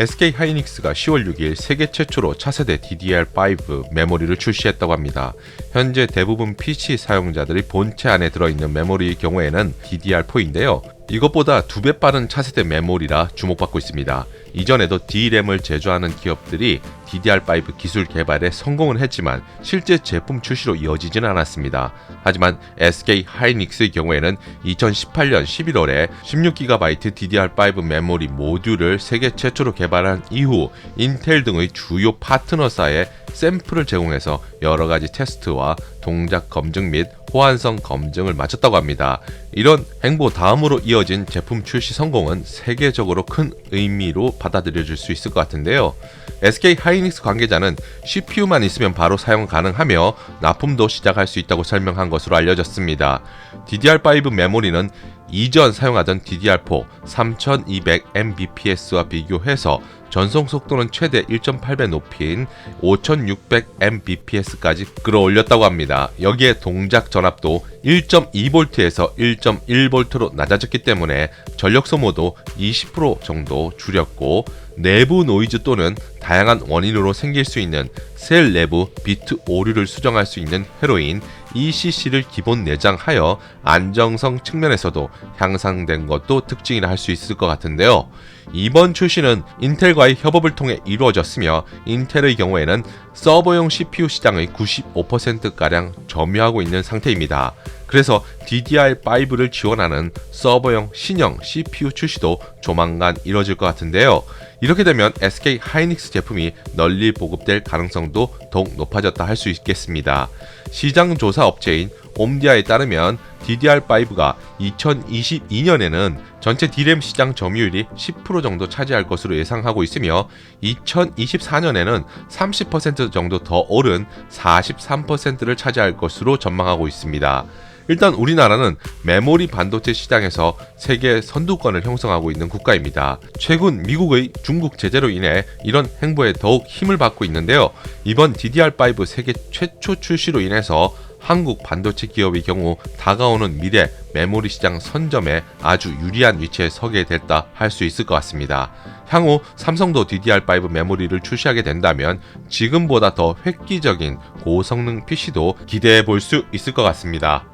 SK 하이닉스가 10월 6일 세계 최초로 차세대 DDR5 메모리를 출시했다고 합니다. 현재 대부분 PC 사용자들이 본체 안에 들어있는 메모리의 경우에는 DDR4인데요. 이것보다 2배 빠른 차세대 메모리라 주목받고 있습니다. 이전에도 D램을 제조하는 기업들이 DDR5 기술 개발에 성공은 했지만 실제 제품 출시로 이어지지는 않았습니다. 하지만 SK 하이닉스의 경우에는 2018년 11월에 16GB DDR5 메모리 모듈을 세계 최초로 개발한 이후 인텔 등의 주요 파트너사에 샘플을 제공해서 여러가지 테스트와 동작 검증 및 호환성 검증을 마쳤다고 합니다. 이런 행보 다음으로 이어진 제품 출시 성공은 세계적으로 큰 의미로 받아들여질 수 있을 것 같은데요. SK 하이닉스 관계자는 CPU만 있으면 바로 사용 가능하며 납품도 시작할 수 있다고 설명한 것으로 알려졌습니다. DDR5 메모리는 이전 사용하던 DDR4 3200mbps와 비교해서 전송 속도는 최대 1.8배 높인 5600mbps까지 끌어올렸다고 합니다. 여기에 동작 전압도 1.2V에서 1.1V로 낮아졌기 때문에 전력 소모도 20% 정도 줄였고, 내부 노이즈 또는 다양한 원인으로 생길 수 있는 셀 내부 비트 오류를 수정할 수 있는 회로인 ECC를 기본 내장하여 안정성 측면에서도 향상된 것도 특징이라 할 수 있을 것 같은데요. 이번 출시는 인텔과의 협업을 통해 이루어졌으며 인텔의 경우에는 서버용 CPU 시장의 95%가량 점유하고 있는 상태입니다. 그래서 DDR5를 지원하는 서버용 신형 CPU 출시도 조만간 이뤄질 것 같은데요. 이렇게 되면 SK 하이닉스 제품이 널리 보급될 가능성도 더욱 높아졌다 할 수 있겠습니다. 시장 조사 업체인 옴디아에 따르면 DDR5가 2022년에는 전체 D램 시장 점유율이 10% 정도 차지할 것으로 예상하고 있으며 2024년에는 30% 정도 더 오른 43%를 차지할 것으로 전망하고 있습니다. 일단 우리나라는 메모리 반도체 시장에서 세계 선두권을 형성하고 있는 국가입니다. 최근 미국의 중국 제재로 인해 이런 행보에 더욱 힘을 받고 있는데요. 이번 DDR5 세계 최초 출시로 인해서 한국 반도체 기업의 경우 다가오는 미래 메모리 시장 선점에 아주 유리한 위치에 서게 됐다 할 수 있을 것 같습니다. 향후 삼성도 DDR5 메모리를 출시하게 된다면 지금보다 더 획기적인 고성능 PC도 기대해 볼 수 있을 것 같습니다.